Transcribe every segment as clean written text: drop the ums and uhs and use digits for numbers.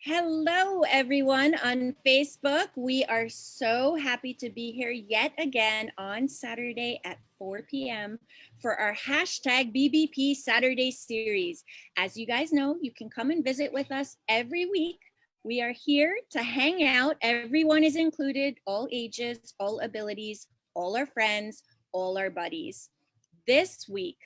Hello, everyone on Facebook. We are so happy to be here yet again on Saturday at 4 p.m. for our hashtag BBP Saturday series. As you guys know, you can come and visit with us every week. We are here to hang out. Everyone is included, all ages, all abilities, all our friends, all our buddies. This week,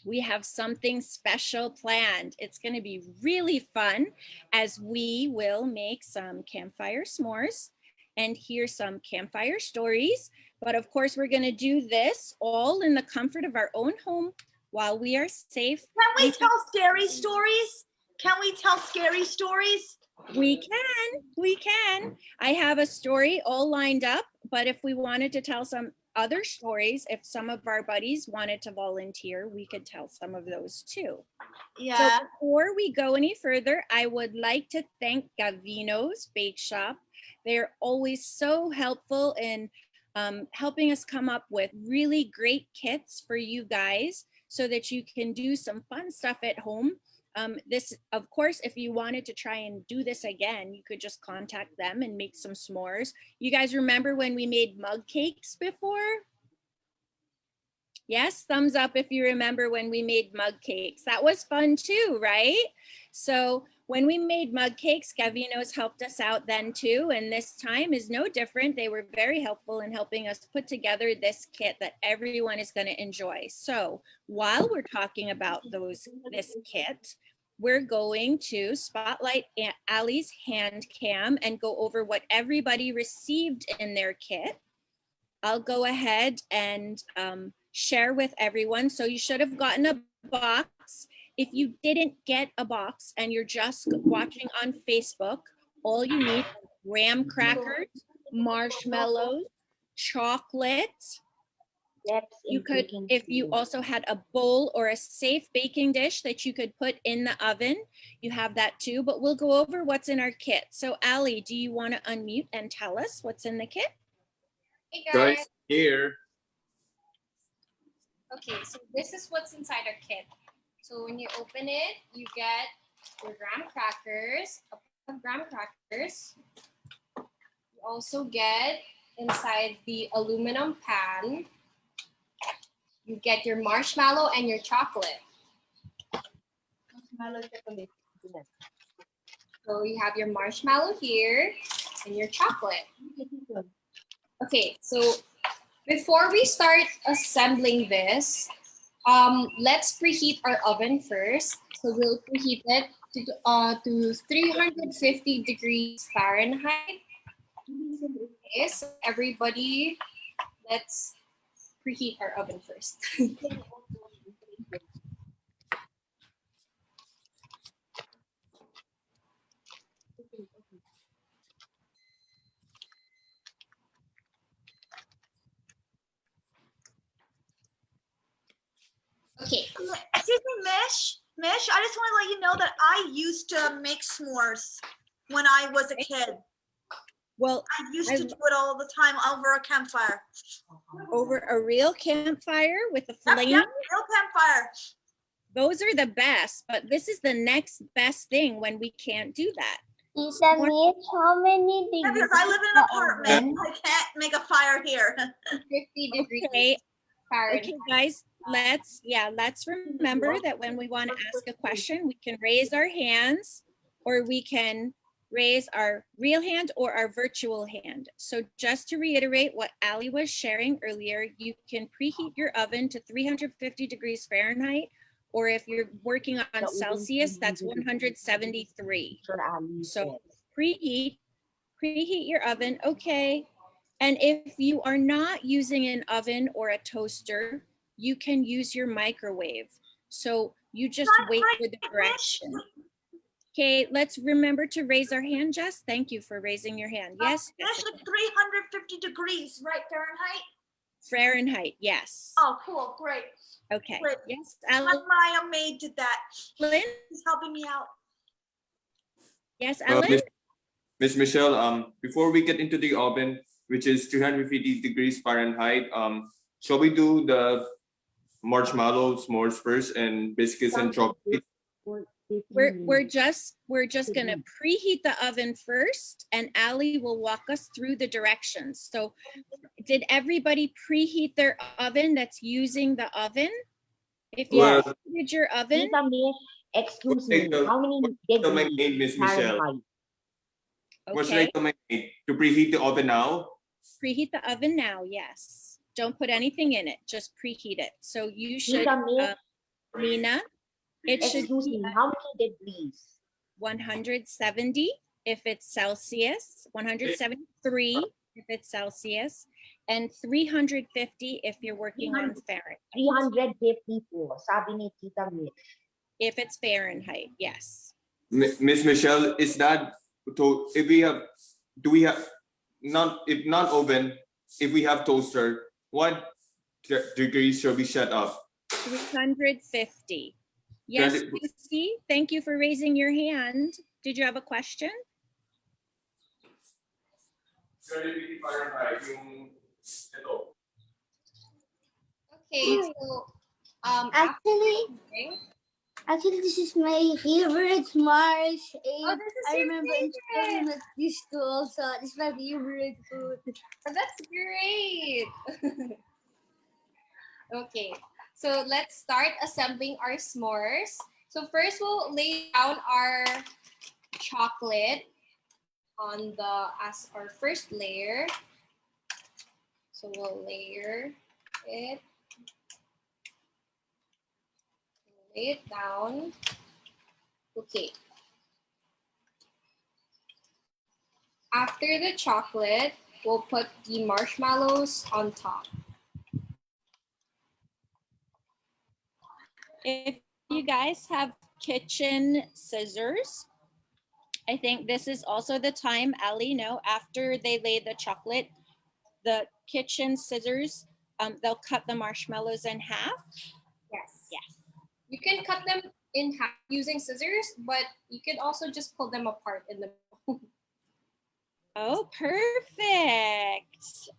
we have something special planned. It's going to be really fun as we will make some campfire s'mores and hear some campfire stories. But of course, we're going to do this all in the comfort of our own home while we are safe. Can we tell scary stories? Can we tell scary stories? We can. I have a story all lined up, but if we wanted to tell some other stories, if some of our buddies wanted to volunteer, we could tell some of those too. Yeah. So before we go any further, I would like to thank Gavino's Bakeshop. They're always so helpful in helping us come up with really great kits for you guys so that you can do some fun stuff at home. This, of course, if you wanted to try and do this again, you could just contact them and make some s'mores. You guys remember when we made mug cakes before? Yes, thumbs up if you remember when we made mug cakes. That was fun too, right? So when we made mug cakes, Gavino's helped us out then too, and this time is no different. They were very helpful in helping us put together this kit that everyone is going to enjoy. So while we're talking about this kit, we're going to spotlight Allie's hand cam and go over what everybody received in their kit. I'll go ahead and share with everyone. So you should have gotten a box. If you didn't get a box and you're just watching on Facebook, all you need are graham crackers, marshmallows, chocolate. You could, if you also had a bowl or a safe baking dish that you could put in the oven, you have that too, but we'll go over what's in our kit. So Allie, do you want to unmute and tell us what's in the kit? Hey guys. Here. Okay, so this is what's inside our kit. So when you open it, you get your graham crackers, a pack of graham crackers. You also get inside the aluminum pan. You get your marshmallow and your chocolate. So you have your marshmallow here and your chocolate. Okay, so before we start assembling this, let's preheat our oven first. So we'll preheat it to 350 degrees Fahrenheit. Okay, so everybody, let's preheat our oven first. Okay. Excuse me, Mish, I just want to let you know that I used to make s'mores when I was a kid. Well, I used to do it all the time over a campfire. Over a real campfire with a flame? Yep, real campfire. Those are the best, but this is the next best thing when we can't do that. Tita Mitch, how many Yeah, degrees? because I live in an apartment. I can't make a fire here. 50 degrees Okay. Fahrenheit. Okay, guys, let's remember that when we want to ask a question, we can raise our hands or we can raise our real hand or our virtual hand. So just to reiterate what Allie was sharing earlier, you can preheat your oven to 350 degrees Fahrenheit, or if you're working on Celsius, that's 173. So preheat your oven, okay. And if you are not using an oven or a toaster, you can use your microwave. So you just wait for the direction. Okay, let's remember to raise our hand, Jess. Thank you for raising your hand. Yes? That's like 350 degrees, right, Fahrenheit? Fahrenheit, yes. Oh, cool, great. Okay, Great. yes, My Alan. maid did that. She's helping me out. Yes, Alan? Miss Michelle, before we get into the oven, which is 350 degrees Fahrenheit, shall we do the marshmallow s'mores first and biscuits and chocolate? We're just gonna preheat the oven first, and Ali will walk us through the directions. So did everybody preheat their oven that's using the oven? If you Well, preheated your oven, Tita Miss, excuse Okay, me, so how many what's the degrees main, Miss Michelle? Fahrenheit? What should I okay, command to preheat the oven now? preheat the oven now, yes. Don't put anything in it, just preheat it. So you should, Tita Miss, Nina, it should excuse be me, how many degrees? 170 if it's Celsius, 173 if it's Celsius, and 350 if you're working on Fahrenheit. 354, sabi ni Tita Miss. If it's Fahrenheit, yes. Miss Michelle, is that to if we have do we have not if not oven, if we have toaster, what degrees should we set up? 350. Yes, 300 Lucy, thank you for raising your hand. Did you have a question? 350 Fahrenheit yung ito. Okay, so Actually, this is my favorite Mars. Oh, this is I your remember in favorite. school this too also. This is my favorite food. Oh, that's great. Okay, so let's start assembling our s'mores. So first we'll lay down our chocolate on as our first layer. So we'll layer it. Lay it down. Okay. After the chocolate, we'll put the marshmallows on top. If you guys have kitchen scissors, I think this is also the time, Ali, no, after they lay the chocolate, the kitchen scissors, they'll cut the marshmallows in half. Yes. Yes. You can cut them in half using scissors, but you can also just pull them apart in the middle. Oh, perfect.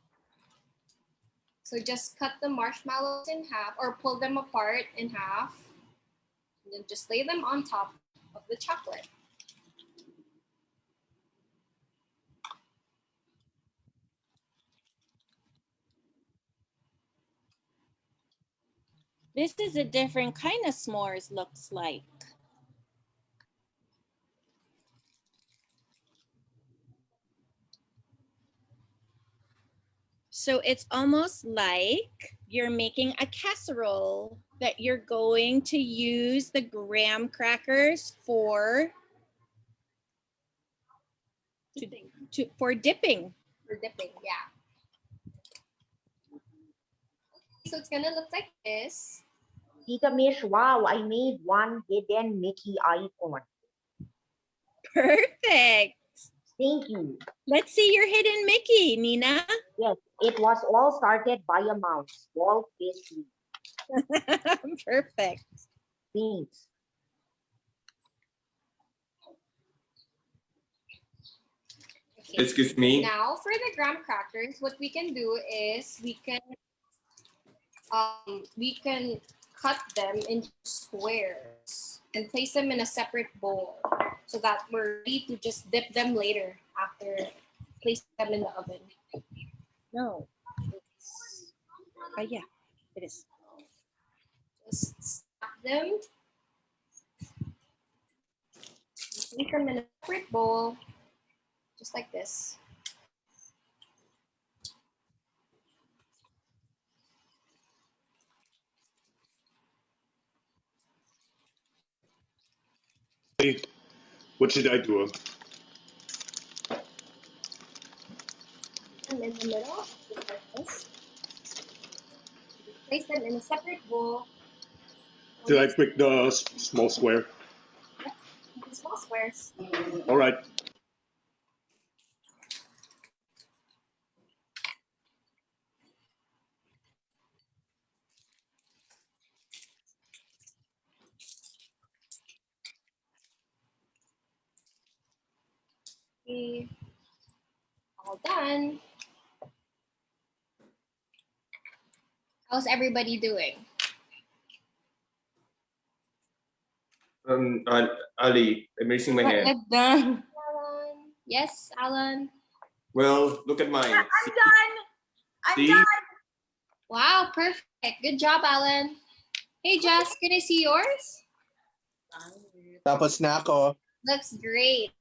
So just cut the marshmallows in half or pull them apart in half. And then just lay them on top of the chocolate. This is a different kind of s'mores, looks like. So it's almost like you're making a casserole that you're going to use the graham crackers for for dipping. For dipping, yeah. So it's gonna look like this. Tita Miss, wow, I made one hidden Mickey icon. Perfect. Thank you. Let's see your hidden Mickey, Nina. Yes, it was all started by a mouse, Walt Disney. Perfect. Thanks. Okay. Excuse me. Now for the graham crackers, what we can do is we can cut them into squares and place them in a separate bowl so that we're ready to just dip them later after placing them in the oven. No. Yeah, it is. Just snap them. Place them in a separate bowl, just like this. What should I do? Them in the middle, just like this. Place them in a separate bowl. Did I pick the small square? The small squares. All right. Okay. All done. How's everybody doing? Ali, I'm raising my hand. Alan. Yes, Alan. Well, look at mine. I'm done. I'm See? done. Wow, perfect. Good job, Alan. Hey, Jess, can I see yours? Tapos na ako. Looks great.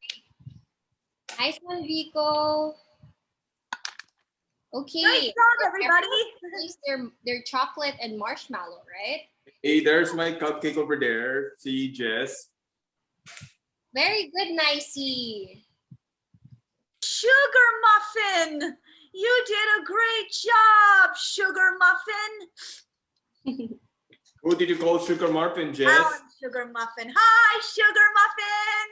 Nice one, Vico. Okay. Great job, everybody. Use their chocolate and marshmallow, right? Hey, there's my cupcake over there. See, Jess. Very good, Nicey. Sugar muffin. You did a great job, sugar muffin. Who did you call Sugar Muffin, Jess? Alan Sugar Muffin. Hi, Sugar Muffin.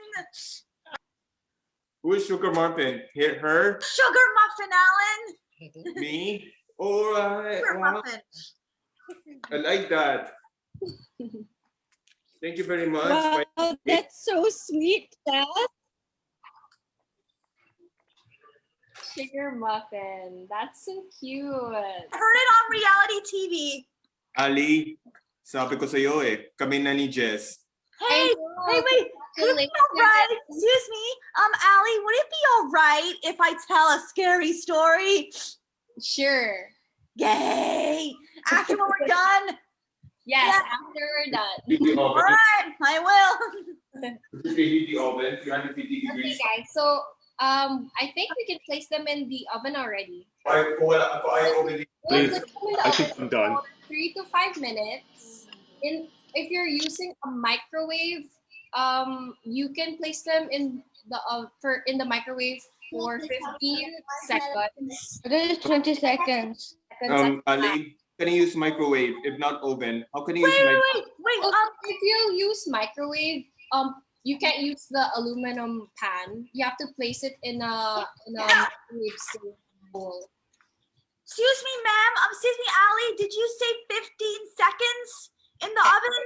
Who is Sugar Muffin? Her? Sugar Muffin, Alan. Me? All right. Sugar Wow. Muffin. I like that. Thank you very much. Wow, that's so sweet, Jess. Sugar muffin. That's so cute. I heard it on reality TV. Ali, sabi ko sa'yo kami na ni Jess. Hey, know. hey, wait. Would it be all right? Excuse me, Allie. Would it be all right if I tell a scary story? Sure. Yay! After when we're done. Yes, Yeah. after we're done. Heat the All oven. right, I will. Heat the oven, 350 Okay, degrees. guys. So I think we can place them in the oven already. Kung wala ako ayaw oven. We'll Please. put them in the I oven think I'm done. for 3 to 5 minutes. If you're using a microwave, you can place them in the microwave for 15 seconds. That is 20 seconds. Ali, can you use microwave if not oven? How can you use Wait. If you use microwave, you can't use the aluminum pan. You have to place it in a microwave safe bowl. Excuse me, ma'am. Excuse me, Allie. Did you say 15 seconds in the oven?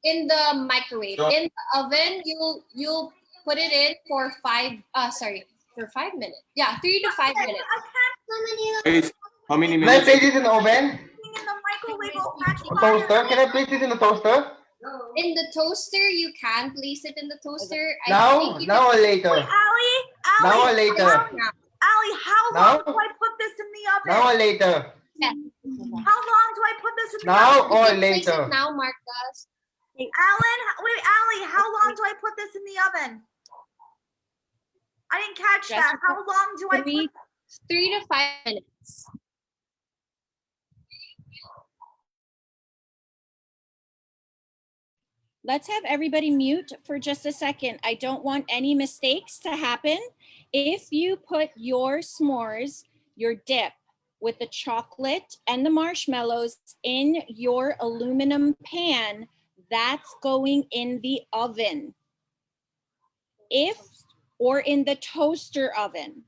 In the microwave. No. In the oven, you'll put it in for 5 minutes. Yeah, 3 to 5 minutes. I can't Guys, how many Can I minutes? place it in the oven? in the microwave. Will catch Or toaster? fire. Can I place it in the toaster? In the toaster, you can place it in the toaster. Now? Now or later? Wait, Allie. Now or later? Allie, how Now? long do I put this in the oven? Now or later? How long do I put this in the Now oven? or You can place later? it now, Marcus. Allie, how long do I put this in the oven? I didn't catch that. Jessica, How long do I Three, put? 3 to 5 minutes. let's have everybody mute for just a second. I don't want any mistakes to happen. If you put your s'mores, your dip with the chocolate and the marshmallows in your aluminum pan, that's going in the oven. Or in the toaster oven.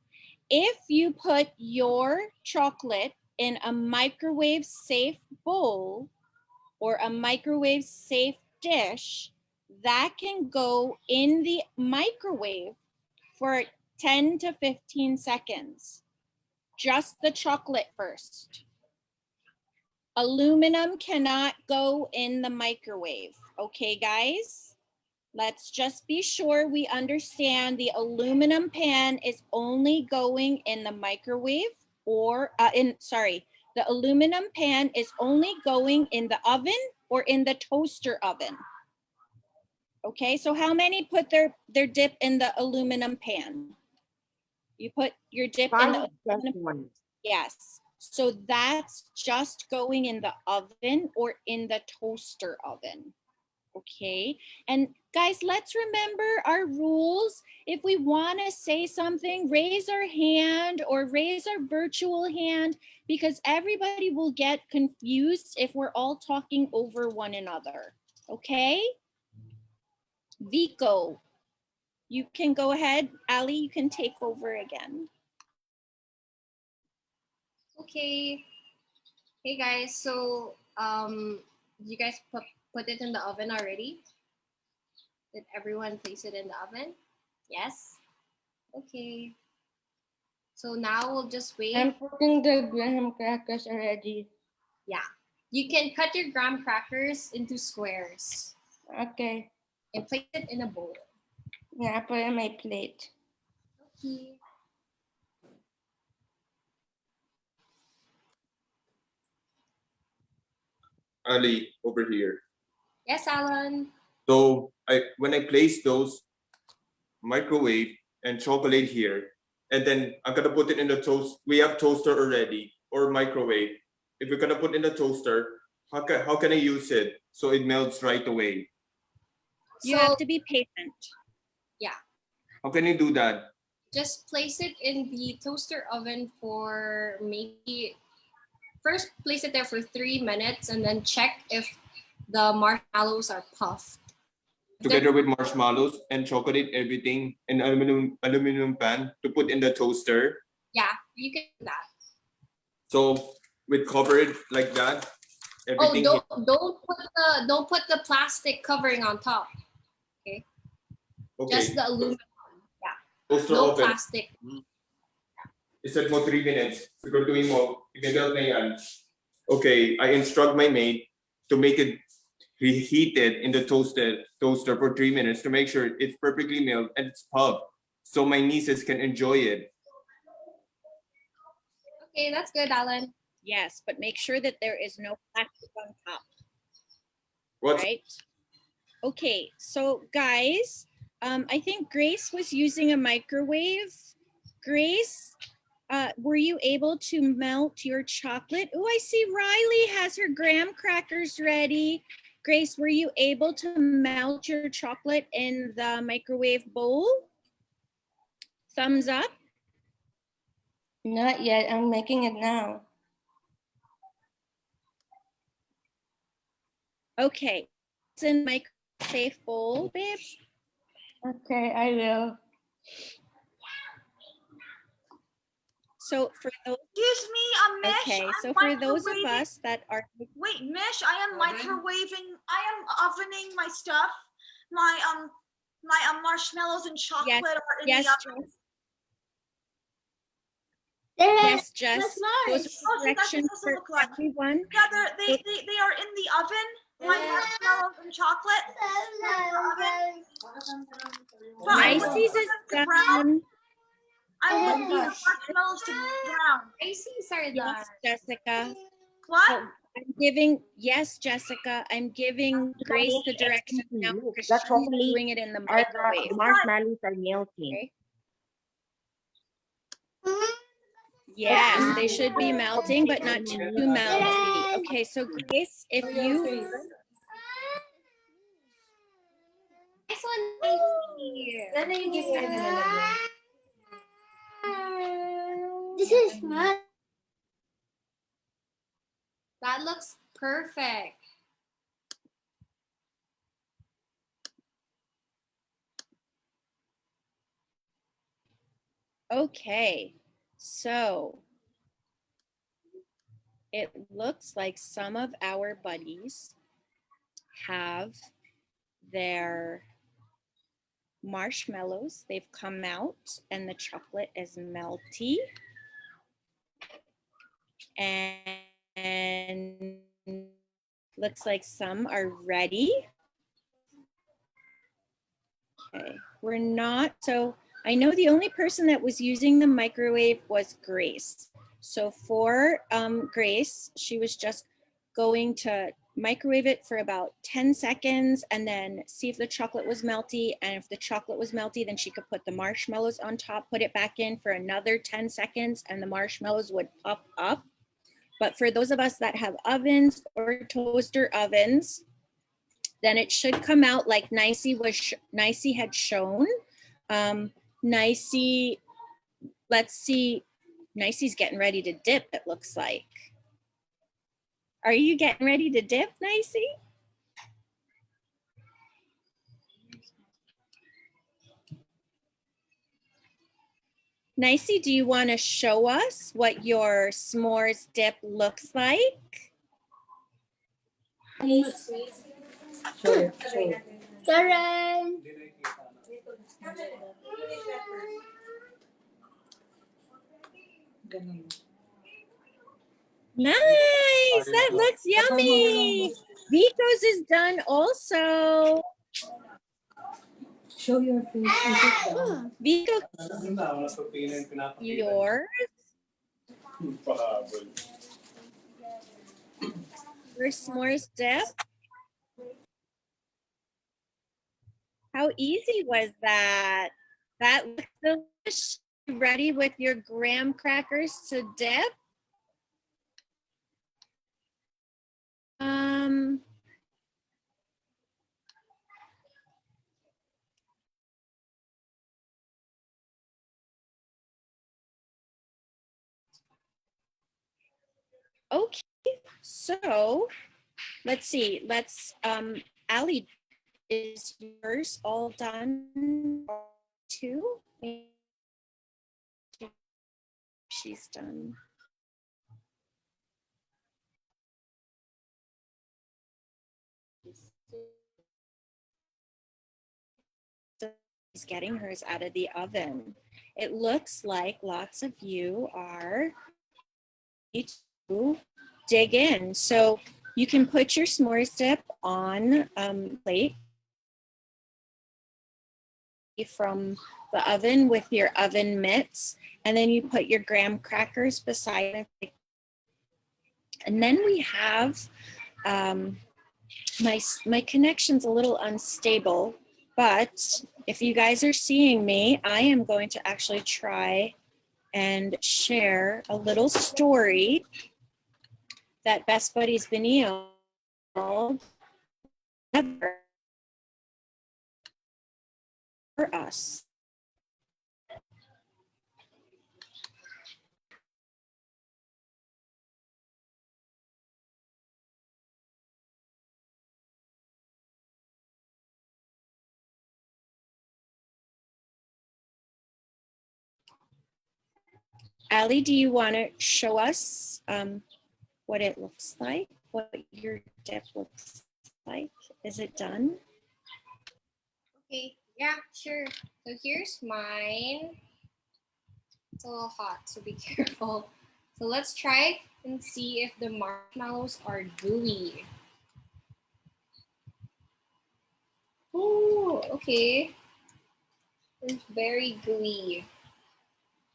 If you put your chocolate in a microwave safe bowl or a microwave safe dish, that can go in the microwave for 10 to 15 seconds. Just the chocolate first. Aluminum cannot go in the microwave. Okay, guys? Let's just be sure we understand the aluminum pan is only going in the microwave the aluminum pan is only going in the oven or in the toaster oven. Okay, so how many put their dip in the aluminum pan? You put your dip in the aluminum. Yes. So that's just going in the oven or in the toaster oven. Okay. And guys, let's remember our rules. If we want to say something, raise our hand or raise our virtual hand, because everybody will get confused if we're all talking over one another. Okay? Vico, you can go ahead. Ali, you can take over again. Okay. Hey guys, so you guys put it in the oven already? Did everyone place it in the oven? Yes? Okay. So now we'll just wait. I'm putting the graham crackers already. Yeah. You can cut your graham crackers into squares. Okay. and place it in a bowl. Yeah, put it on my plate. Okay. Ali, over here. Yes, Alan. So when I place those microwave and chocolate here, and then I'm gonna put it in the toast. We have toaster already or microwave. If we're gonna put in the toaster, how can I use it so it melts right away? You So have to be patient. How can you do that? just place it in the toaster oven for maybe, first place it there for 3 minutes and then check if the marshmallows are puffed. Together with marshmallows and chocolate, everything in aluminum pan to put in the toaster. Yeah, you can do that. So we cover it like that. Oh, Everything. don't put the plastic covering on top. Okay. Just the aluminum. Toaster No oven. plastic. It said for 3 minutes. Siguro tuwing mo, i-melt na yan. Okay, I instruct my maid to make it reheated in the toaster for 3 minutes to make sure it's perfectly milled and it's puffed, so my nieces can enjoy it. Okay, that's good, Alan. Yes, but make sure that there is no plastic on top. What's Right? Okay, so guys, I think Grace was using a microwave. Grace, were you able to melt your chocolate? Oh, I see Riley has her graham crackers ready. Grace, were you able to melt your chocolate in the microwave bowl? Thumbs up. Not yet. I'm making it now. Okay, it's in microwave bowl, babe. Okay, I will. So for those, Excuse me, Mish. okay, I'm so for those of microwaving- us that are, Wait, Mish, I am microwaving. I am ovening my stuff. My marshmallows and chocolate are in yes, the oven. yes, Jess, That's those nice. are Oh, see, that's corrections what for it looks like. everyone. Yeah, they are in the oven. My marshmallows and chocolate. But I'm Nicey's waiting is for them to brown. done. I'm waiting for the marshmallows to brown. Ices are done. Yes, Jessica. What? Oh, I'm giving, yes, Jessica, I'm giving Grace the direction now Look, because the she's chocolate doing it in the The microwave. marshmallows are melting. Okay. Yes, they should be melting, but not too melty. Okay, so Grace, if you, Nice one, Icy. This is my. That looks perfect. okay, so it looks like some of our buddies have their marshmallows. They've come out and the chocolate is melty. And looks like some are ready. Okay, we're not, so I know the only person that was using the microwave was Grace. So for Grace, she was just going to microwave it for about 10 seconds and then see if the chocolate was melty. And if the chocolate was melty, then she could put the marshmallows on top, put it back in for another 10 seconds and the marshmallows would puff up. But for those of us that have ovens or toaster ovens, then it should come out like Nicey had shown. Nicey, let's see, Nicey's getting ready to dip, it looks like. Are you getting ready to dip, Nicey? Nicey, do you want to show us what your s'mores dip looks like? Sure. Karen. Nice, that looks yummy. Vico's is done also. Show your face. Vico, yours? Your s'mores dip? How easy was that? That looks delicious. Ready with your graham crackers to dip? Okay, so let's see. Ali, is yours all done too? She's done. She's getting hers out of the oven. It looks like lots of you are to dig in. So you can put your s'mores dip on plate from the oven with your oven mitts, and then you put your graham crackers beside it. And then we have my connection's a little unstable, but if you guys are seeing me, I am going to actually try and share a little story that Best Buddies Benilde for us. Ali, do you want to show us what it looks like, what your dip looks like? Is it done? Okay, yeah, sure. So here's mine. It's a little hot, so be careful. So let's try and see if the marshmallows are gooey. Oh, okay. It's very gooey.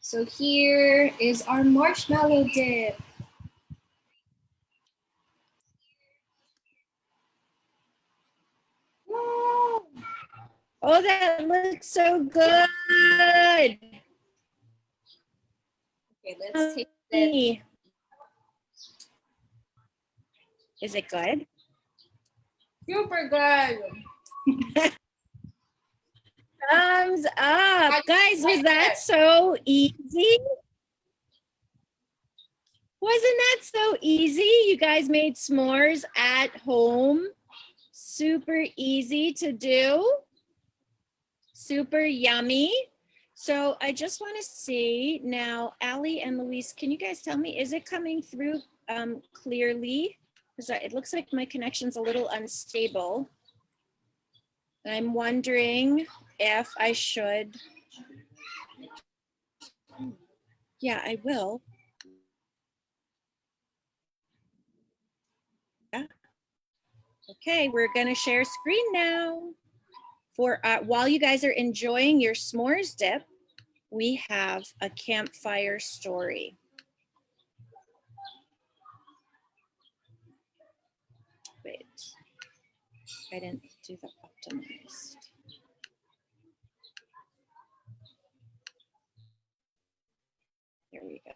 So here is our marshmallow dip. Oh, that looks so good. Okay, let's take it. Is it good? Super good. Thumbs up. Guys, was that so easy? Wasn't that so easy? You guys made s'mores at home. Super easy to do. Super yummy. So I just want to see now, Ali and Luis, can you guys tell me, is it coming through clearly? Because it looks like my connection's a little unstable. I'm wondering if I should. Yeah, I will. Yeah. Okay, we're gonna share screen now. For while you guys are enjoying your s'mores dip, we have a campfire story. Wait, I didn't do the optimized. Here we go.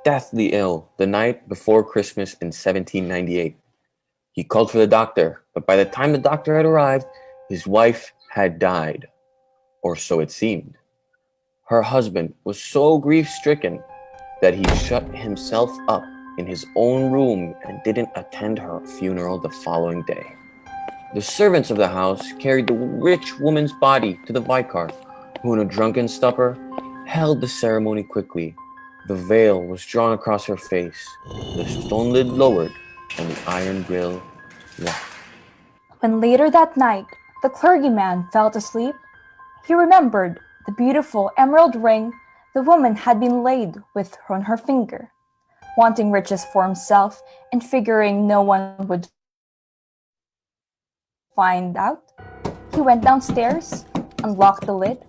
Deathly ill the night before Christmas in 1798. He called for the doctor, but by the time the doctor had arrived, his wife had died, or so it seemed. Her husband was so grief-stricken that he shut himself up in his own room and didn't attend her funeral the following day. The servants of the house carried the rich woman's body to the vicar, who in a drunken stupor held the ceremony quickly. The veil was drawn across her face, the stone lid lowered, and the iron grill locked. When later that night the clergyman fell asleep, he remembered the beautiful emerald ring the woman had been laid with on her finger. Wanting riches for himself and figuring no one would find out, he went downstairs, unlocked the lid,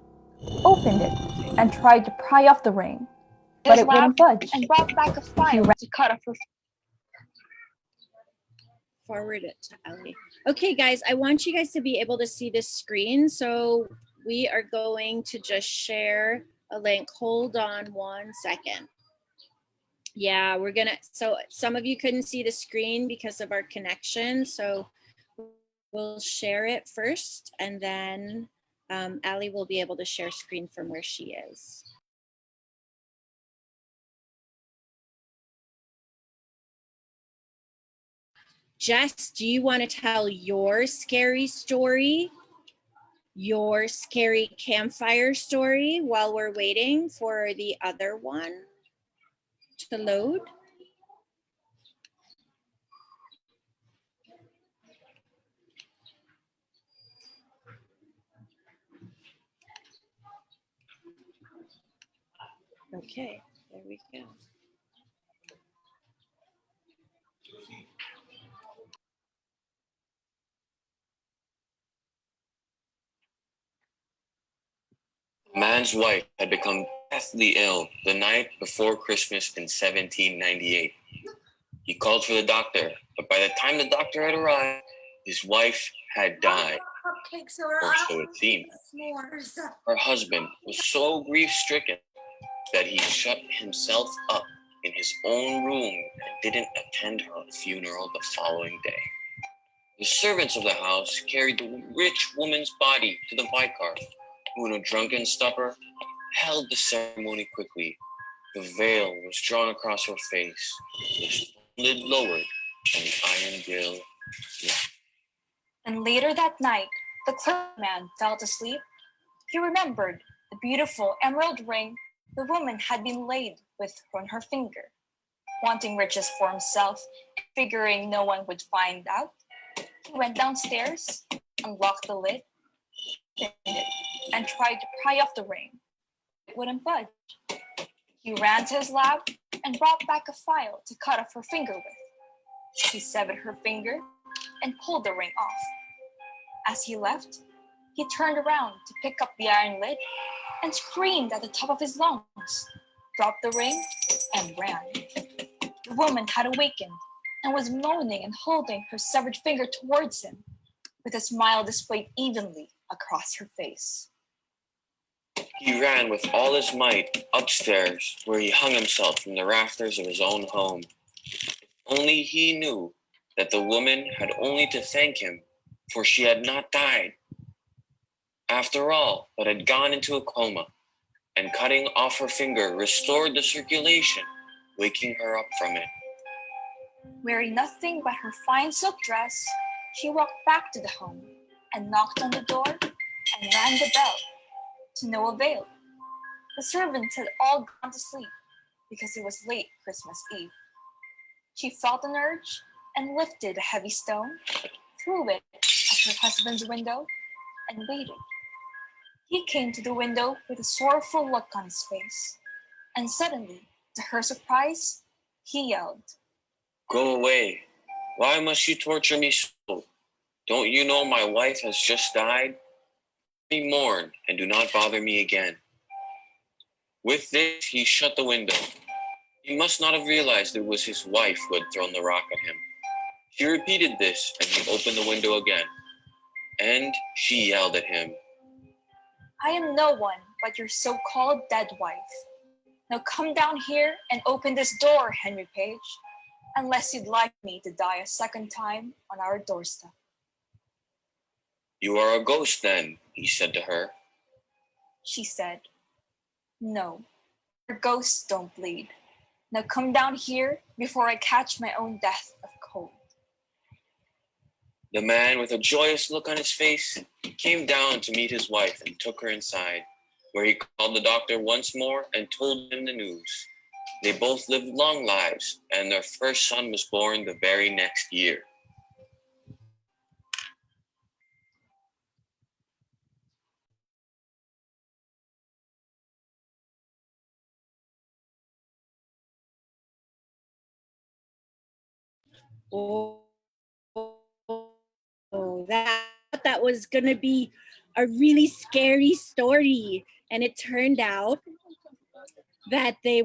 opened it, and tried to pry off the ring, but it wouldn't budge. And brought back a file to cut off her. Forward it to Ellie. Okay, guys, I want you guys to be able to see this screen. So we are going to just share a link. Hold on 1 second. Yeah, we're gonna, so some of you couldn't see the screen because of our connection. So we'll share it first and then Allie will be able to share screen from where she is. Jess, do you want to tell your scary story, your scary campfire story while we're waiting for the other one to load? Okay, there we go. The man's wife had become deathly ill the night before Christmas in 1798. He called for the doctor, but by the time the doctor had arrived, his wife had died, Cupcakes or so it seemed. s'mores. Her husband was so grief-stricken that he shut himself up in his own room and didn't attend her funeral the following day. The servants of the house carried the rich woman's body to the vicar, who in a drunken stupor held the ceremony quickly. The veil was drawn across her face, the lid lowered, and the iron grill left. And later that night, the clergyman fell asleep. He remembered the beautiful emerald ring the woman had been laid with on her finger. Wanting riches for himself, figuring no one would find out, he went downstairs, unlocked the lid, opened it, and tried to pry off the ring. It wouldn't budge. He ran to his lab and brought back a file to cut off her finger with. He severed her finger and pulled the ring off. As he left, he turned around to pick up the iron lid and screamed at the top of his lungs, dropped the ring, and ran. The woman had awakened and was moaning and holding her severed finger towards him, with a smile displayed evenly across her face. He ran with all his might upstairs, where he hung himself from the rafters of his own home. If only he knew that the woman had only to thank him, for she had not died, after all, but had gone into a coma, and cutting off her finger restored the circulation, waking her up from it. Wearing nothing but her fine silk dress, she walked back to the home and knocked on the door and rang the bell. To no avail. The servants had all gone to sleep because it was late Christmas Eve. She felt an urge and lifted a heavy stone, threw it at her husband's window, and waited. He came to the window with a sorrowful look on his face, and suddenly, to her surprise, he yelled, Go away. Why must you torture me so? Don't you know my wife has just died? Let me mourn and do not bother me again. With this, he shut the window. He must not have realized it was his wife who had thrown the rock at him. She repeated this, and he opened the window again. And she yelled at him, I am no one but your so-called dead wife. Now come down here and open this door, Henry Page, unless you'd like me to die a second time on our doorstep. You are a ghost then, he said to her. She said, No, your ghosts don't bleed. Now come down here before I catch my own death of cold. The man, with a joyous look on his face, came down to meet his wife and took her inside, where he called the doctor once more and told him the news. They both lived long lives, and their first son was born the very next year. Oh, that was gonna be a really scary story, and it turned out that they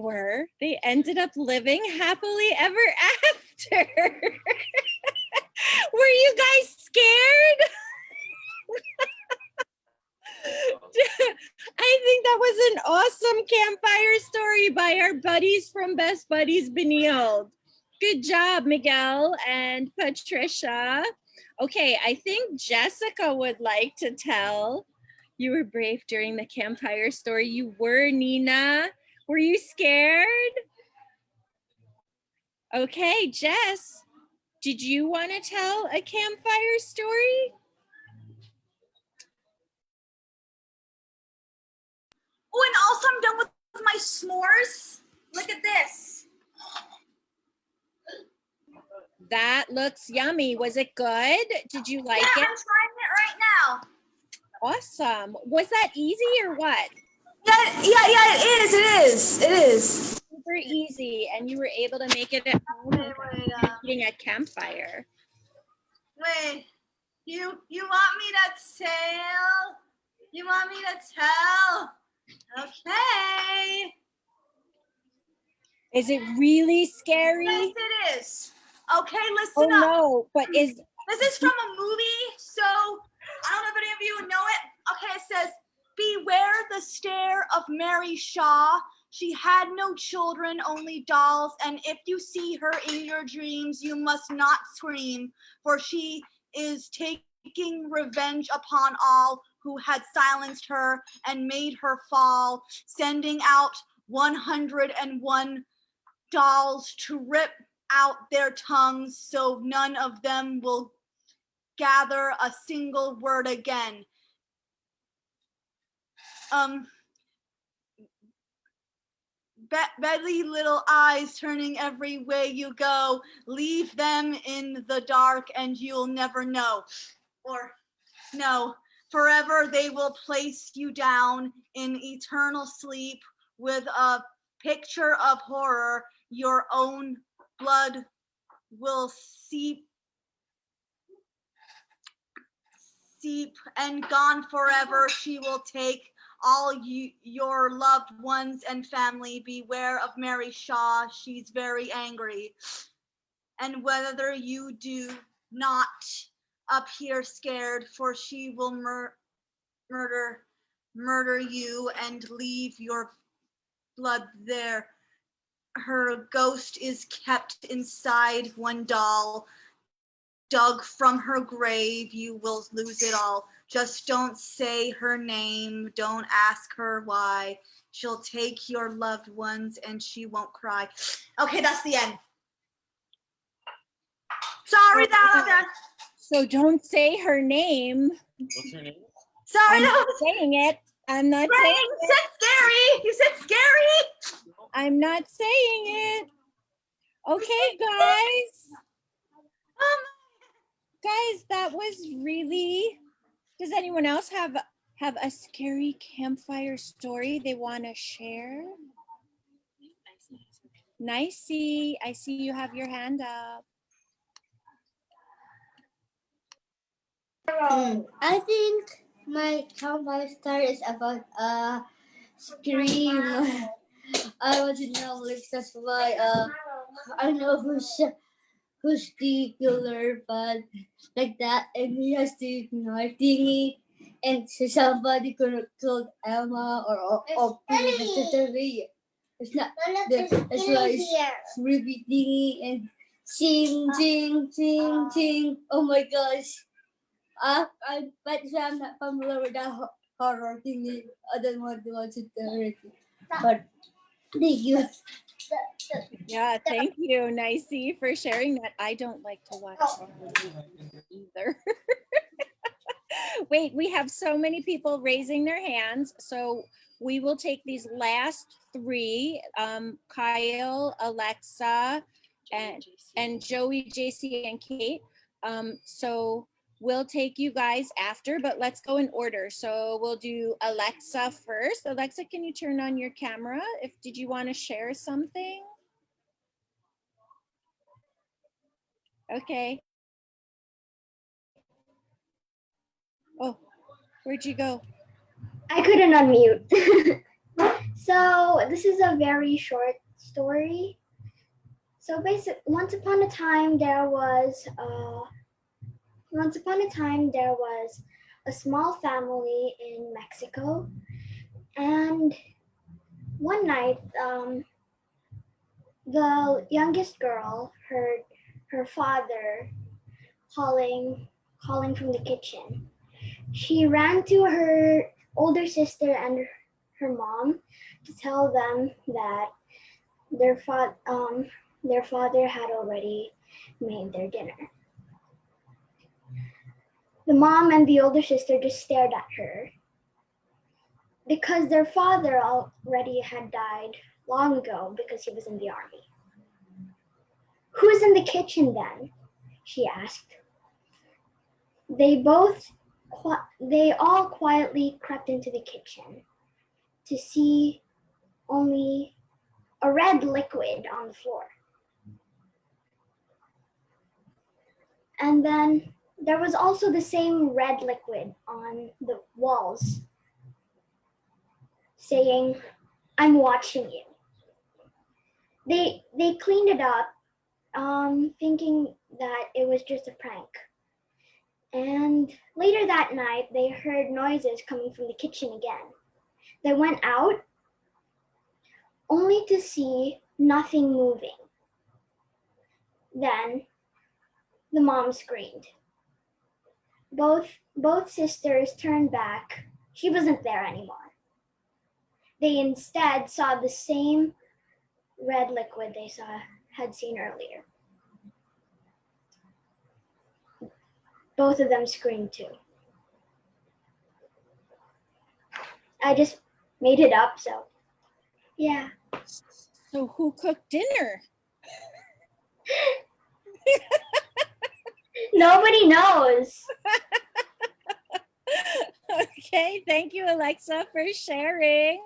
ended up living happily ever after. Were you guys scared? I think that was an awesome campfire story by our buddies from Best Buddies Benilde. Good job, Miguel and Patricia. Okay, I think Jessica would like to tell. You were brave during the campfire story. You were, Nina. Were you scared? Okay, Jess, did you want to tell a campfire story? Oh, and also I'm done with my s'mores. Look at this. That looks yummy. Was it good? Did you like Yeah, it? I'm trying it right now. Awesome. Was that easy or what? Yeah, it is. Super easy, and you were able to make it at home eating a campfire. Wait, you want me to tell? You want me to tell? Okay. Is it really scary? Yes, it is. Okay, listen Oh up. no, but This is from a movie, so I don't know if any of you know it. Okay, it says, beware the stare of Mary Shaw. She had no children, only dolls, and if you see her in your dreams, you must not scream, for she is taking revenge upon all who had silenced her and made her fall, sending out 101 dolls to rip out their tongues so none of them will gather a single word again. Belly little eyes turning every way you go, leave them in the dark and you'll never know. Or no, forever they will place you down in eternal sleep with a picture of horror. Your own blood will seep and gone forever. She will take all your loved ones and family. Beware of Mary Shaw. She's very angry. And whether you do not appear scared, for she will murder you and leave your blood there. Her ghost is kept inside one doll. Dug from her grave, you will lose it all. Just don't say her name. Don't ask her why. She'll take your loved ones and she won't cry. Okay, that's the end. Sorry about that. So don't say her name. What's her name? Sorry, I'm that not was saying it. I'm not great. saying You it. said scary. You said scary. I'm not saying it. Okay, guys. Guys, that was really. Does anyone else have a scary campfire story they want to share? Nicey, I see you have your hand up. I think my campfire story is about a scream. I want to know, like, that's why I know who's the killer, but like that, and he has the knife thingy, and so somebody could have killed Emma or necessarily. It's not. That's why it's really thingy and ching ching ching ching. Oh my gosh! But I'm not familiar with that horror thingy. I don't want to watch it already. But thank you. Yeah, thank you, Nicey, for sharing that. I don't like to watch either. Wait, we have so many people raising their hands, so we will take these last three, Kyle, Alexa, and Joey, JC, and Kate. So we'll take you guys after, but let's go in order. So we'll do Alexa first. Alexa, can you turn on your camera? Did you want to share something? Okay. Oh, where'd you go? I couldn't unmute. So this is a very short story. So basically, once upon a time there was a small family in Mexico, and one night the youngest girl heard her father calling from the kitchen. She ran to her older sister and her mom to tell them that their father had already made their dinner. The mom and the older sister just stared at her because their father already had died long ago because he was in the army. "Who's in the kitchen then?" she asked. They all quietly crept into the kitchen to see only a red liquid on the floor. And then there was also the same red liquid on the walls, saying, "I'm watching you." They cleaned it up, thinking that it was just a prank. And later that night, they heard noises coming from the kitchen again. They went out, only to see nothing moving. Then the mom screamed. Both sisters turned back. She wasn't there anymore. They instead saw the same red liquid they had seen earlier. Both of them screamed too. I just made it up, so yeah. So who cooked dinner? Nobody knows. Okay, thank you, Alexa, for sharing.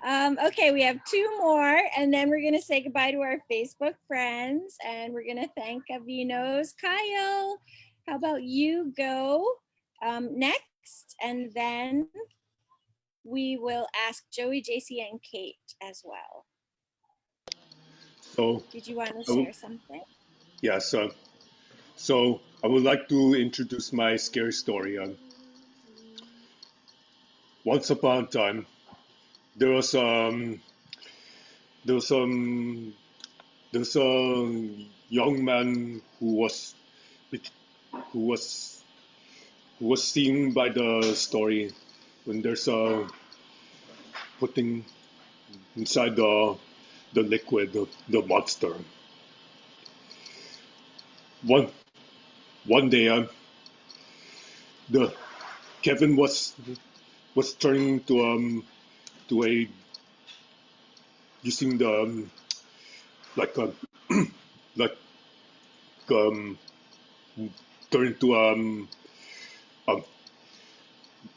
Okay, we have two more, and then we're gonna say goodbye to our Facebook friends, and we're gonna thank Gavino's Kyle. How about you go next, and then we will ask Joey, JC, and Kate as well. So, Did you want to Oh. share something? yes. So I would like to introduce my scary story. Once upon a time, there was a young man who was seen by the story when there's a putting inside the liquid, the monster. One day, the Kevin was turning to a using the like a like turn um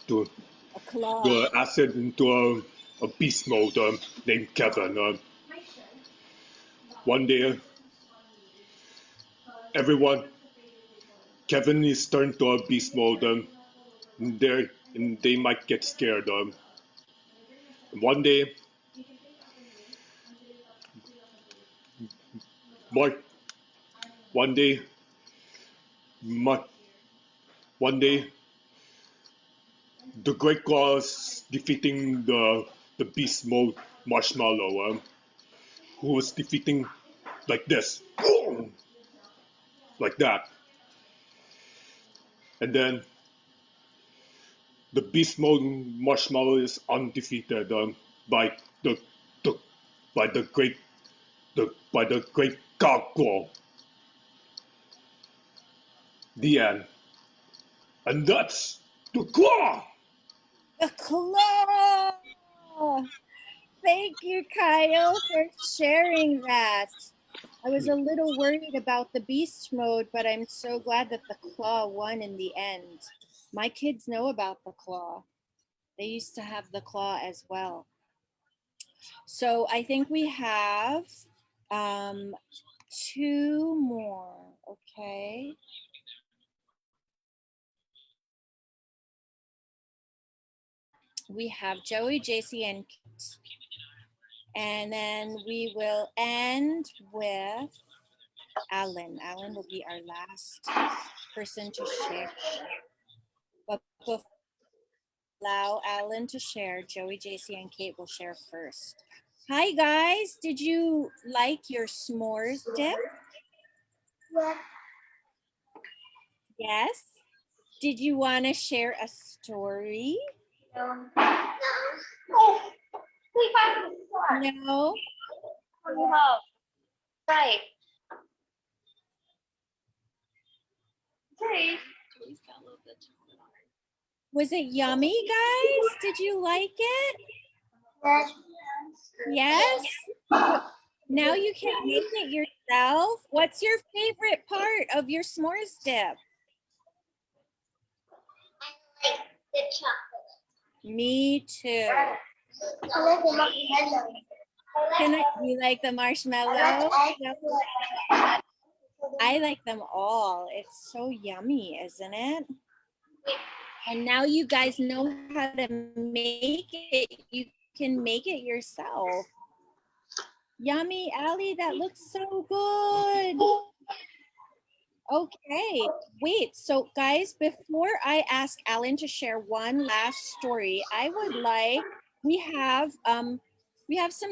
to A claw. the acid into a beast mode named Kevin. One day, Kevin is turned to a beast mode, and they might get scared. One day, Mark, one day, Mark, one day, the Great Claw is defeating the beast mode Marshmallow, who was defeating like this, like that, and then the beast mode Marshmallow is undefeated by the, the by the great Gargoyle. The end. And that's the claw. The claw. Thank you, Kyle, for sharing that. I was a little worried about the beast mode, but I'm so glad that the claw won in the end. My kids know about the claw. They used to have the claw as well. So I think we have two more. Okay. We have Joey, JC, and Kate. And then we will end with Alan. Alan will be our last person to share. But before allow Alan to share, Joey, JC, and Kate will share first. Hi guys, did you like your s'mores dip? Yes. Did you want to share a story? No. Right. Was it yummy, guys? Did you like it? Yes? Now you can make it yourself. What's your favorite part of your s'mores dip? The chocolate. Me too. I like the marshmallow. You like the marshmallow? I like them all. It's so yummy, isn't it? And now you guys know how to make it. You can make it yourself. Yummy, Allie, that looks so good. Okay, wait, so guys, before I ask Alan to share one last story, I would like, we have some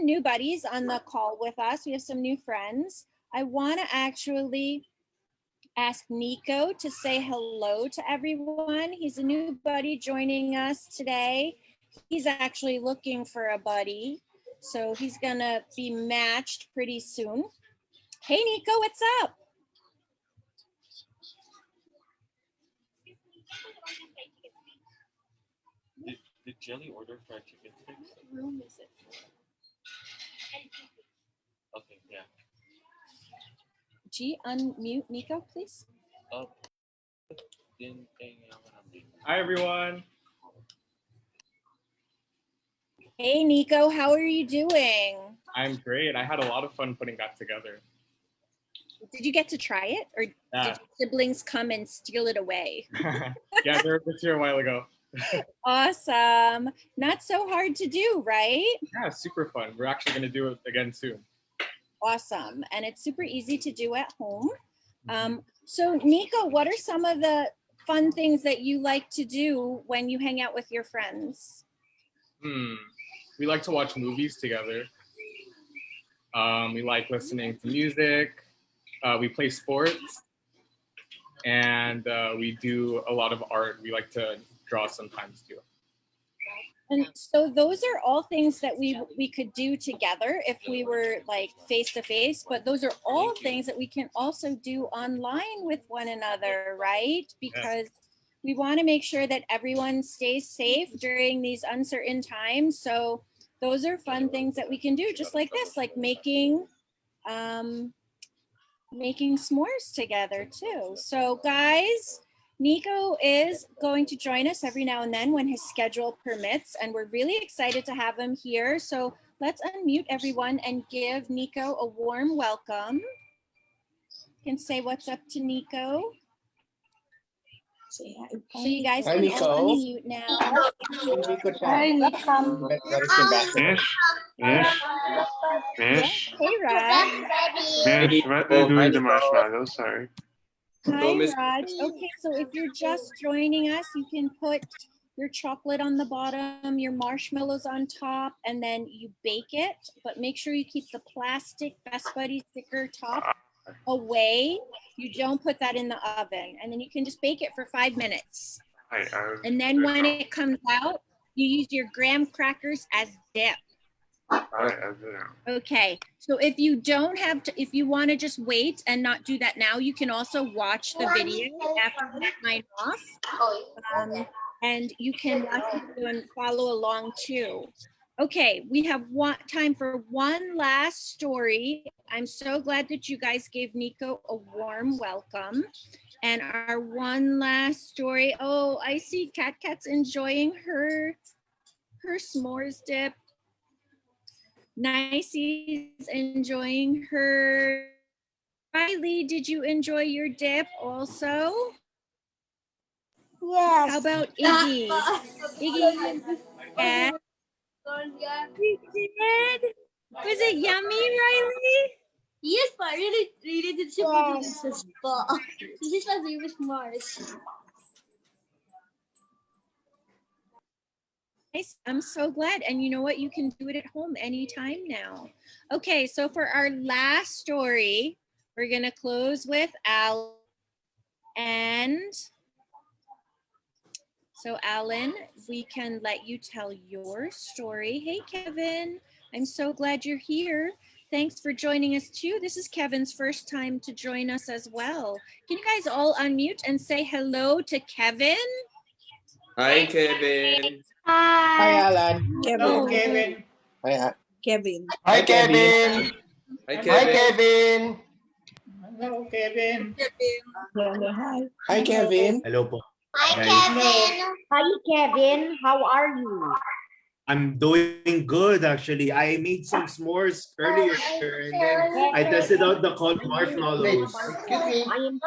new buddies on the call with us. We have some new friends. I want to actually ask Nico to say hello to everyone. He's a new buddy joining us today. He's actually looking for a buddy, so he's gonna be matched pretty soon. Hey Nico, what's up? Did Jelly order fried chicken sticks? What room is it? Okay, yeah. G, unmute Nico, please. Hi, everyone. Hey Nico, how are you doing? I'm great. I had a lot of fun putting that together. Did you get to try it, or did your siblings come and steal it away? Yeah, they were here a while ago. Awesome. Not so hard to do, right? Yeah, super fun. We're actually going to do it again soon. Awesome. And it's super easy to do at home. So Nico, what are some of the fun things that you like to do when you hang out with your friends? We like to watch movies together. We like listening to music. We play sports. And we do a lot of art. We like to draw sometimes too. And so those are all things that we could do together if we were like face to face, but those are all things that we can also do online with one another, right? Because we want to make sure that everyone stays safe during these uncertain times. So those are fun things that we can do, just like this, like making s'mores together too. So guys, Nico is going to join us every now and then when his schedule permits, and we're really excited to have him here. So let's unmute everyone and give Nico a warm welcome. You can say what's up to Nico. So you guys can all unmute now. Hi, Nico. Mish. Hey, Raj. Mish, what are you doing with the marshmallow? Sorry. Hi, Raj. Okay, so if you're just joining us, you can put your chocolate on the bottom, your marshmallows on top, and then you bake it. But make sure you keep the plastic Best Buddy sticker top away. You don't put that in the oven. And then you can just bake it for 5 minutes. And then when it comes out, you use your graham crackers as dip. Okay, so if you don't have to, if you want to just wait and not do that now, you can also watch the video after we sign off. And you can watch the video and follow along too. Okay, we have time for one last story. I'm so glad that you guys gave Nico a warm welcome. And our one last story, oh, I see Cat's enjoying her s'mores dip. Nicey's enjoying her Riley, did you enjoy your dip also? Yes. How about Iggy? Iggy, yeah, you did? Was it yummy, Riley? Yes, but I really did support this spa. This is my favorite Mars. Nice. I'm so glad. And you know what? You can do it at home anytime now. Okay, so for our last story, we're going to close with Al. And so, Alan, we can let you tell your story. Hey, Kevin. I'm so glad you're here. Thanks for joining us too. This is Kevin's first time to join us as well. Can you guys all unmute and say hello to Kevin? Hi, Kevin. Hi, Alan. Hello, Kevin. Hi, Kevin. Hi, Kevin. Hi, Hi, Kevin. Kevin. Hello, Kevin. Hi. Hi, Kevin. Hello po. Hi, Guys. Kevin. Hi, Kevin. How are you? I'm doing good actually. I made some s'mores earlier and then I tested out the cold Wait, marshmallows. excuse me. I am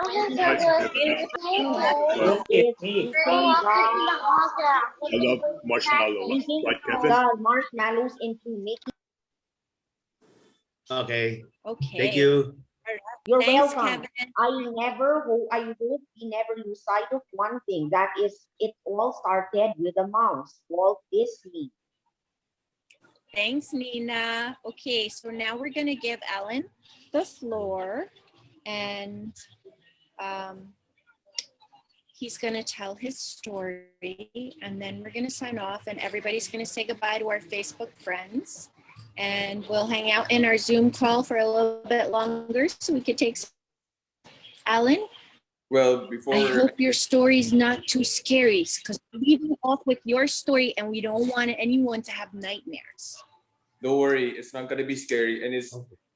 Look at me. I love marshmallows. making Like Kevin. the marshmallows into making. Okay. Okay. Thank you. You're Thanks, welcome. Kevin. I hope we never lose sight of one thing. That is, it all started with a mouse, Walt Disney. Thanks, Nina. Okay, so now we're going to give Alan the floor, and he's going to tell his story, and then we're going to sign off, and everybody's going to say goodbye to our Facebook friends, and we'll hang out in our Zoom call for a little bit longer so we could take some. Alan, Well, I hope your story's not too scary, because we're leaving off with your story and we don't want anyone to have nightmares. don't worry, it's not gonna be scary, and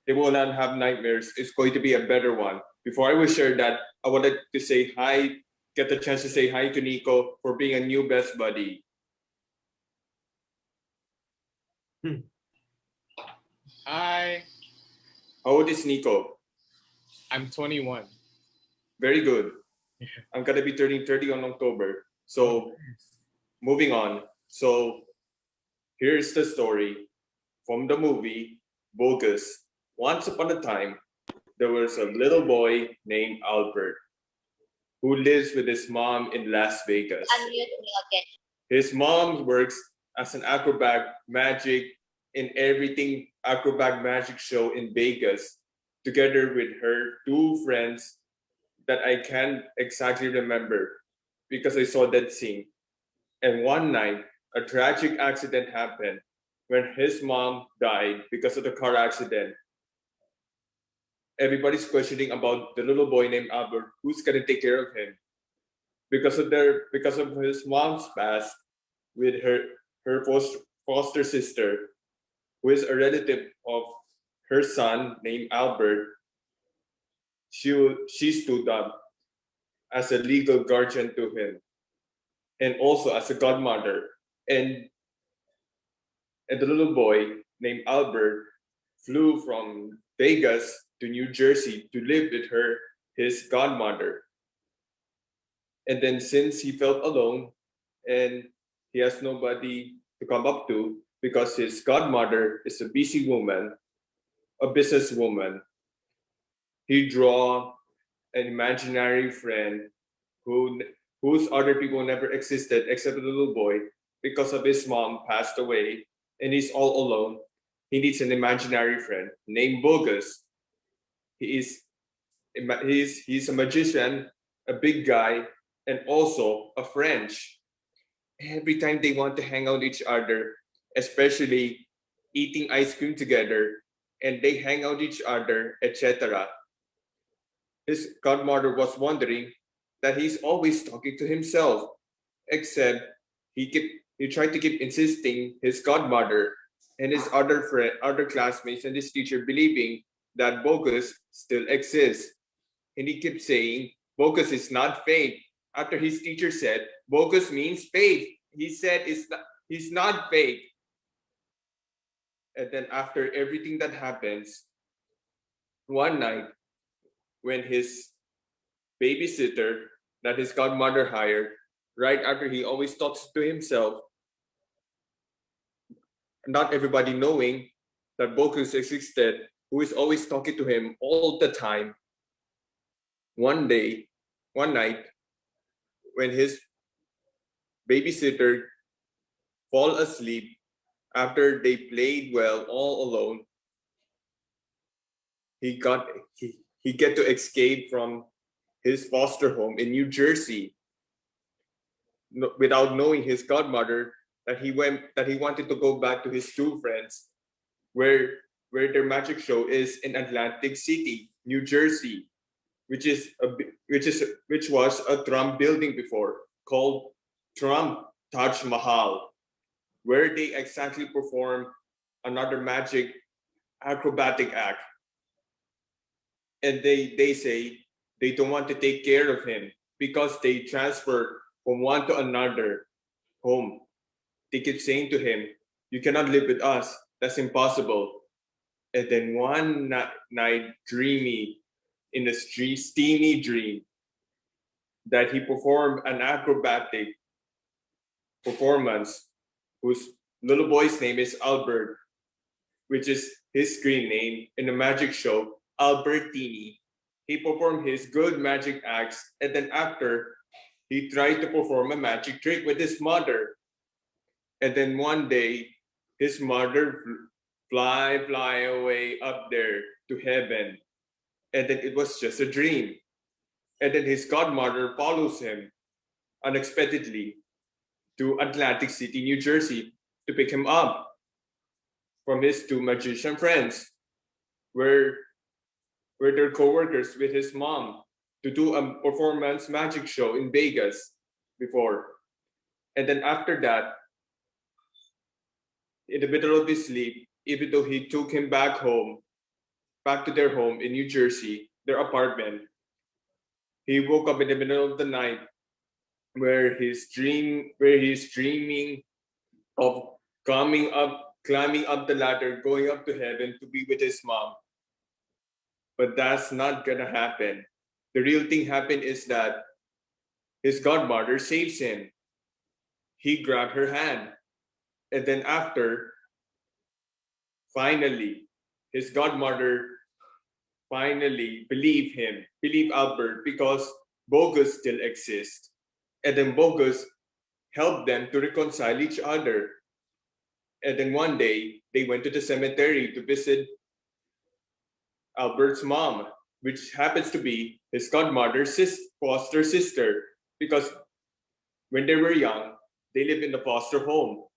they will not have nightmares. It's going to be a better one. Before I will share that, I wanted to say hi, get the chance to say hi to Nico for being a new best buddy. Hi, How old is Nico? I'm 21. Very good. I'm gonna be turning 30 on October. So moving on. So here's the story from the movie Bogus. Once upon a time, there was a little boy named Albert who lives with his mom in Las Vegas. His mom works as an acrobat magic in everything acrobat magic show in Vegas, together with her two friends that I can't exactly remember because I saw that scene. And one night, a tragic accident happened when his mom died because of the car accident. Everybody's questioning about the little boy named Albert, who's gonna take care of him because of his mom's past with her foster sister, who is a relative of her son named Albert. She stood up as a legal guardian to him, and also as a godmother. And the little boy named Albert flew from Vegas to New Jersey to live with his godmother. And then since he felt alone and he has nobody to come up to because his godmother is a busy woman, a businesswoman, he draw an imaginary friend whose other people never existed except the little boy because of his mom passed away and he's all alone. He needs an imaginary friend named Bogus. He's a magician, a big guy, and also a French. Every time they want to hang out with each other, especially eating ice cream together, and they hang out with each other, etc. His godmother was wondering that he's always talking to himself, except he tried to keep insisting his godmother and his other classmates and his teacher believing that Bogus still exists. And he kept saying, Bogus is not fake. After his teacher said, Bogus means fake. He said he's not fake. And then after everything that happens, one night, when his babysitter that his godmother hired, right after he always talks to himself, not everybody knowing that Bogus existed, who is always talking to him all the time. One night, when his babysitter fall asleep after they played well all alone, he get to escape from his foster home in New Jersey without knowing his godmother that he wanted to go back to his two friends where their magic show is in Atlantic City, New Jersey, which was a Trump building before called Trump Taj Mahal, where they exactly perform another magic acrobatic act. And they say they don't want to take care of him because they transfer from one to another home. They keep saying to him, "You cannot live with us. That's impossible." And then one night, in a steamy dream, that he performed an acrobatic performance whose little boy's name is Albert, which is his screen name in the magic show, Albertini. He performed his good magic acts, and then after, he tried to perform a magic trick with his mother. And then one day, his mother fly away up there to heaven. And then it was just a dream. And then his godmother follows him unexpectedly to Atlantic City, New Jersey to pick him up from his two magician friends, where they're co-workers with his mom to do a performance magic show in Vegas before. And then after that, in the middle of his sleep, even though he took him back to their home in New Jersey, their apartment, he woke up in the middle of the night where he's dreaming of climbing up the ladder, going up to heaven to be with his mom. But that's not gonna happen. The real thing happened is that his godmother saves him. He grabbed her hand. And then after, finally, his godmother finally believed Albert, because Bogus still exists. And then Bogus helped them to reconcile each other. And then one day, they went to the cemetery to visit Albert's mom, which happens to be his godmother's foster sister, because when they were young, they lived in the foster home.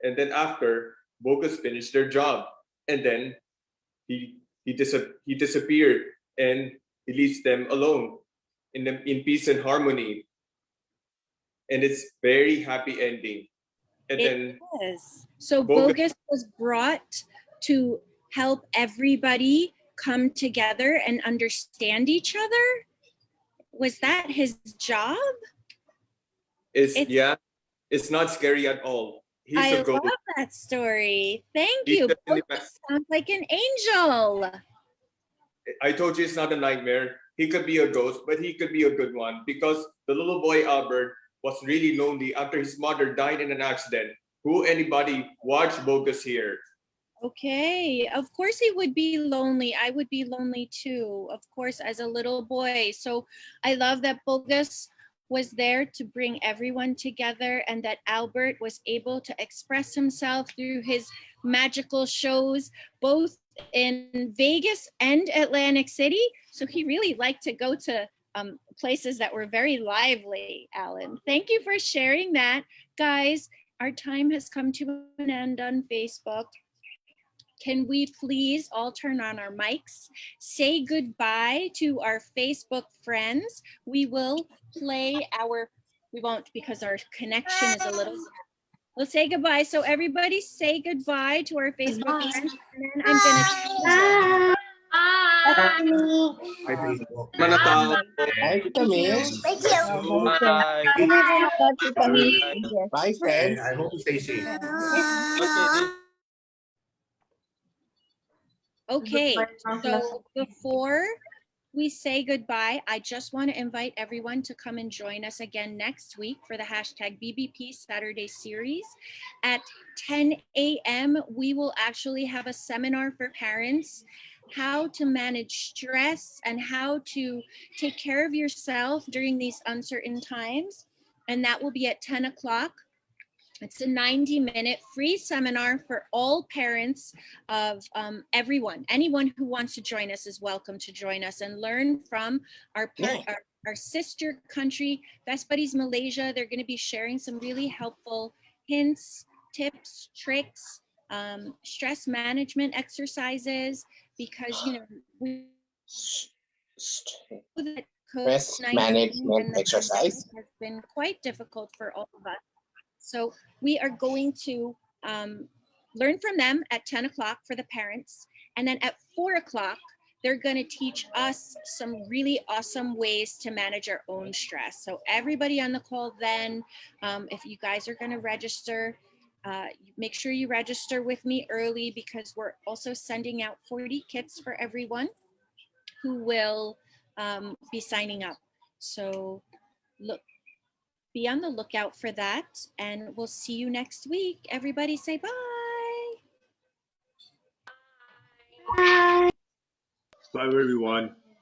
And then after, Bogus finished their job, and then he disappeared, and he leaves them alone in peace and harmony. And it's very happy ending. And then is. So Bogus was brought to help everybody come together and understand each other. Was that his job? It's not scary at all. I love that story. Thank you. Bogus sounds like an angel. I told you it's not a nightmare. He could be a ghost, but he could be a good one, because the little boy Albert was really lonely after his mother died in an accident. Anybody watch Bogus here? Okay, of course he would be lonely. I would be lonely too, of course, as a little boy. So I love that Bogus was there to bring everyone together, and that Albert was able to express himself through his magical shows, both in Vegas and Atlantic City. So he really liked to go to places that were very lively, Alan. Thank you for sharing that. Guys, our time has come to an end on Facebook. Can we please all turn on our mics, say goodbye to our Facebook friends? We will play we won't, because our connection is a little, we'll say goodbye. So everybody say goodbye to our Facebook friends, and then I'm gonna Bye, friends. I hope you stay safe. Okay, so before we say goodbye, I just want to invite everyone to come and join us again next week for the hashtag BBP Saturday series. At 10 a.m., we will actually have a seminar for parents, how to manage stress and how to take care of yourself during these uncertain times. And that will be at 10 o'clock. It's a 90-minute free seminar for all parents of everyone. Anyone who wants to join us is welcome to join us and learn from our sister country, Best Buddies Malaysia. They're going to be sharing some really helpful hints, tips, tricks, stress management exercises, because, you know, we know that Stress COVID-19 management and the exercise. pandemic has been quite difficult for all of us. So we are going to learn from them at 10 o'clock for the parents. And then at 4 o'clock, they're going to teach us some really awesome ways to manage our own stress. So everybody on the call then, if you guys are going to register, make sure you register with me early, because we're also sending out 40 kits for everyone who will be signing up. So be on the lookout for that, and we'll see you next week. Everybody say bye. Bye, everyone.